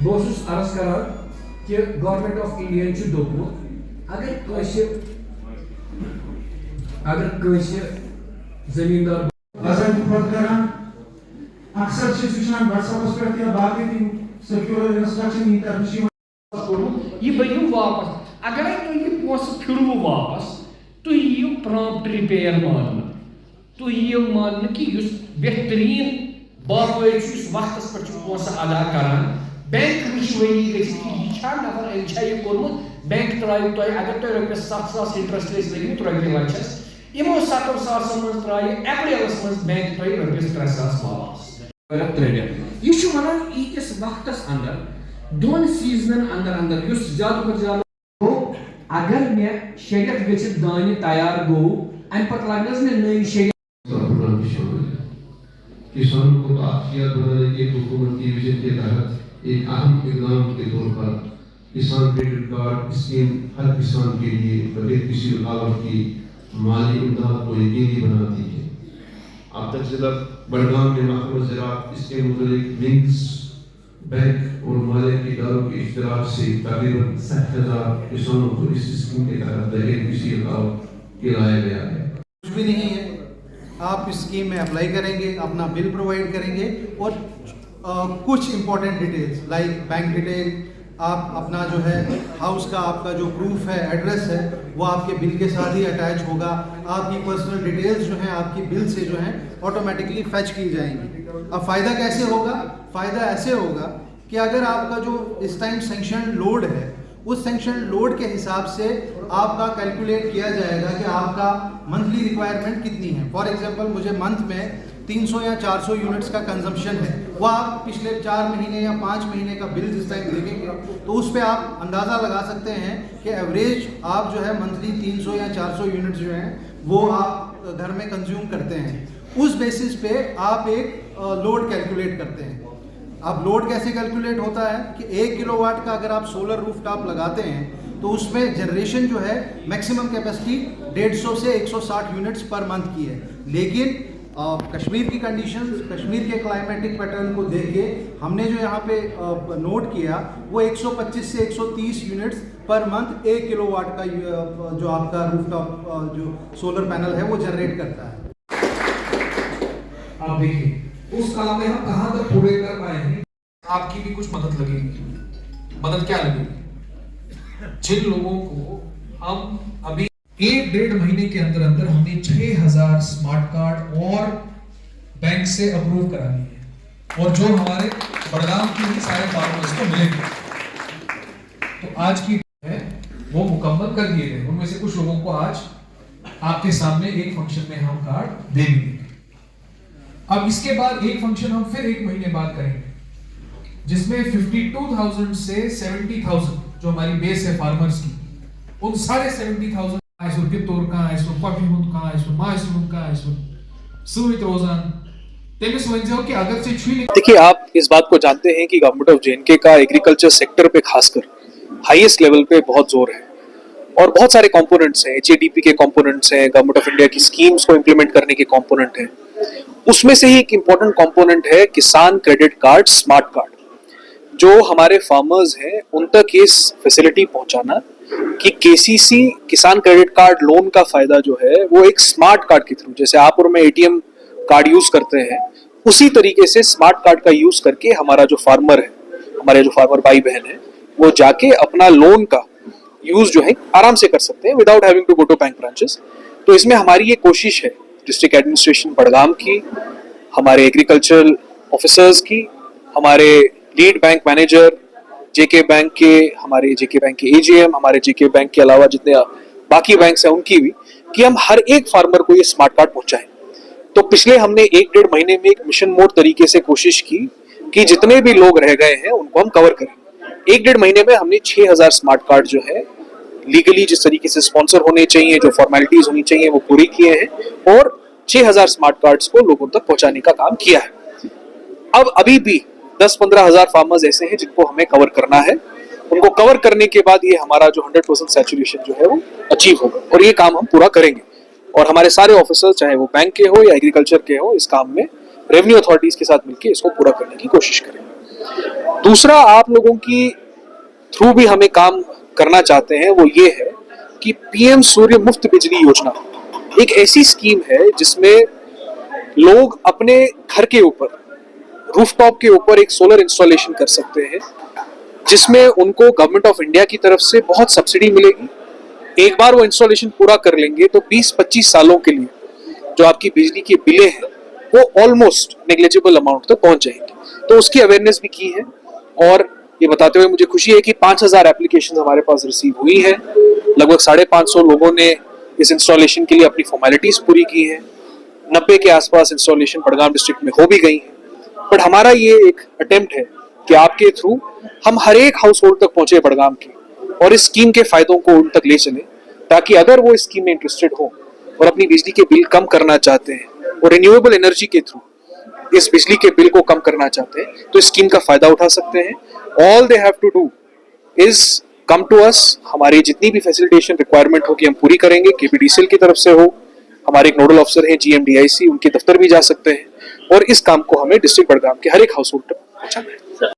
बहुत अर्ज कर कि गवर्नमेंट ऑफ इंडिया दोपमुत अगर जमींदार अक्सर WhatsApp पे या बाकी सेक्युलर इंस्ट्रक्शन यह बनो वापस अगर तुम यह पोस फिरव वापस तुम यू प्रॉम्प्ट रिपेयर मान तुम यू मान कि बेहतरीन बाकायद वक्त पे पोस अदा करान बैंक वही गई नफर यह कोर्मुत बैंक त्राव तुम अगर तुम रपस 7,000 इंटरेस्ट लगे रपये लक्षस यमो 7,000 मज त्राव अप्रैलस मज बैंक तुम रपस 3,000 वापस यह ईतिस वक्त अंदर दोन सीजन अंदर अंदर ज्यादा ज्यादा अगर मे शरीयत गच्छित दाने तैयार गो अम पे लगे मे नई शरीयत किसानों को आफियत बनाने के हुकूमती विजन के तहत एक अहम इकदाम के तौर पर किसान क्रेडिट कार्ड स्कीम हर किसान के लिए बगैर किसी रुकावट की माली इमदाद को यकीनी बनाती है। अब तक जिला बड़गाम में महकमा ज़राअत इसके मुताबिक विंग्स बैंक और मालिक के इदारों के इश्तराक से तकरीबन 60,000 किसानों को इस स्कीम के तहत बगैर किसी रुकावट के लाया गया है। कुछ भी नहीं है, आप इस स्कीम में अप्लाई करेंगे, अपना बिल प्रोवाइड करेंगे और कुछ important details like bank detail, आप अपना जो है हाउस का आपका जो प्रूफ है, एड्रेस है, वो आपके बिल के साथ ही अटैच होगा। आपकी पर्सनल डिटेल्स जो हैं आपकी बिल से जो हैं ऑटोमेटिकली फैच की जाएंगी। अब फ़ायदा कैसे होगा? फ़ायदा ऐसे होगा कि अगर आपका जो इस टाइम सेंक्शन लोड है उस सेंक्शन लोड के हिसाब से आपका कैलकुलेट किया जाएगा कि आपका मंथली रिक्वायरमेंट कितनी है। फॉर एग्जांपल मुझे मंथ में 300 या 400 यूनिट्स का कंजम्पशन है, वो आप पिछले 4 महीने या 5 महीने का बिल जिस टाइम देखेंगे तो उस पर आप अंदाज़ा लगा सकते हैं कि एवरेज आप जो है मंथली 300 या 400 यूनिट्स जो हैं वो आप घर में कंज्यूम करते हैं। उस बेसिस पे आप एक लोड कैलकुलेट करते हैं। अब लोड कैसे कैलकुलेट होता है कि 1 किलोवाट का अगर आप सोलर रूफटॉप लगाते हैं तो उसमें जनरेशन जो है मैक्सिमम कैपेसिटी 150 से 160 यूनिट्स पर मंथ की है। लेकिन कश्मीर की कंडीशंस, कश्मीर के क्लाइमेटिक पैटर्न को देख के हमने जो यहाँ पे नोट किया वो 125 से 130 यूनिट्स पर मंथ 1 किलोवाट का जो आपका रूफटॉप जो सोलर पैनल है वो जनरेट करता है। आप देखिए उस काम में हम कहां तक पूरे कर पाए हैं। आपकी भी कुछ मदद लगेगी। मदद क्या लगेगी? जिन लोगों को हम अभी 1-1.5 महीने के अंदर अंदर हमने 6,000 स्मार्ट कार्ड और बैंक से अप्रूव करानी है और जो हमारे बड़गाम के ही सारे फार्मर्स को मिलेंगे। तो आज की है वो मुकम्मल कर दिए गए। उनमें से कुछ लोगों को आज आपके सामने एक फंक्शन में हम कार्ड दे देंगे। अब इसके बाद एक फंक्शन हम फिर 1 महीने बाद करेंगे जिसमें 52,000 से 70,000 जो हमारी बेस है फार्मर्स की, उन सारे 70,000 देखिए, आप इस बात को जानते हैं कि गवर्नमेंट ऑफ जे.एंड.के का एग्रीकल्चर सेक्टर पे खासकर हाईएस्ट लेवल पे बहुत जोर है और बहुत सारे कंपोनेंट्स हैं। एचएडीपी के कंपोनेंट्स हैं, गवर्नमेंट ऑफ इंडिया की स्कीम्स को इंप्लीमेंट करने के कंपोनेंट हैं। उसमें से ही एक इंपॉर्टेंट कंपोनेंट है किसान क्रेडिट कार्ड, स्मार्ट कार्ड। जो हमारे फार्मर्स हैं उन तक ये फैसिलिटी पहुंचाना कि केसीसी किसान क्रेडिट कार्ड लोन का फायदा जो है वो एक स्मार्ट कार्ड के थ्रू, जैसे आप और मैं एटीएम कार्ड यूज करते हैं उसी तरीके से स्मार्ट कार्ड का यूज करके हमारा जो फार्मर है, हमारे जो फार्मर भाई बहन है, वो जाके अपना लोन का यूज जो है आराम से कर सकते हैं without having to go to bank branches. तो इसमें हमारी ये कोशिश है डिस्ट्रिक्ट एडमिनिस्ट्रेशन बड़गाम की, हमारे एग्रीकल्चरल ऑफिसर्स की, हमारे लीड बैंक मैनेजर जेके बैंक के, हमारे जेके बैंक के एजीएम, हमारे जेके बैंक के अलावा जितने बाकी बैंक्स हैं उनकी भी, कि हम हर एक फार्मर को ये स्मार्ट कार्ड पहुंचाएं। तो पिछले हमने 1-1.5 महीने में एक मिशन मोड तरीके से कोशिश की कि जितने भी लोग रह गए हैं उनको हम कवर करें। 1-1.5 महीने में हमने 6,000 स्मार्ट कार्ड जो है लीगली जिस तरीके से स्पॉन्सर होने चाहिए, जो फॉर्मेलिटीज होनी चाहिए वो पूरी किए हैं और 6,000 स्मार्ट कार्ड्स को लोगों तक पहुंचाने का काम किया है। अब अभी भी 10-15 हजार फार्मर्स ऐसे हैं जिनको हमें कवर करना है। उनको कवर करने के बाद ये हमारा जो 100% सैचुरेशन जो है वो अचीव होगा और ये काम हम पूरा करेंगे। और हमारे सारे ऑफिसर्स, चाहे वो बैंक के हो या एग्रीकल्चर के हो, इस काम में रेवेन्यू अथॉरिटीज के साथ मिलकर इसको पूरा करने की कोशिश करेंगे। दूसरा, आप लोगों की थ्रू भी हमें काम करना चाहते हैं, वो ये है कि पीएम सूर्य मुफ्त बिजली योजना एक ऐसी स्कीम है जिसमें लोग अपने घर के ऊपर, रूफटॉप के ऊपर एक सोलर इंस्टॉलेशन कर सकते हैं, जिसमें उनको गवर्नमेंट ऑफ इंडिया की तरफ से बहुत सब्सिडी मिलेगी। एक बार वो इंस्टॉलेशन पूरा कर लेंगे तो 20-25 सालों के लिए जो आपकी बिजली की बिलें हैं वो ऑलमोस्ट नेग्लिजिबल अमाउंट तक पहुंच जाएंगी। तो उसकी अवेयरनेस भी की है, और ये बताते हुए मुझे खुशी है कि 5000 एप्लीकेशन हमारे पास रिसीव हुई है। लगभग 550 लोगों ने इस इंस्टॉलेशन के लिए अपनी फॉर्मेलिटीज पूरी की है। 90 के आसपास इंस्टॉलेशन बड़गाम डिस्ट्रिक्ट में हो भी गई है। बट हमारा ये एक अटेम्प्ट है कि आपके थ्रू हम हर एक हाउस होल्ड तक पहुंचे बड़गाम के, और इस स्कीम के फायदों को उन तक ले चले, ताकि अगर वो इस स्कीम में इंटरेस्टेड हो और अपनी बिजली के बिल कम करना चाहते हैं और रिन्यूएबल एनर्जी के थ्रू इस बिजली के बिल को कम करना चाहते हैं, तो इस स्कीम का फायदा उठा सकते हैं। All they have to do is come to us. हमारी जितनी भी फैसिलिटेशन रिक्वायरमेंट होगी हम पूरी करेंगे, केपीडीसीएल की तरफ से हो, हमारे एक नोडल ऑफिसर हैं जीएमडीआईसी, उनके दफ्तर भी जा सकते हैं, और इस काम को हमें डिस्ट्रिक्ट बड़गाम के हर एक हाउस होल्ड तक पहुंचाना है।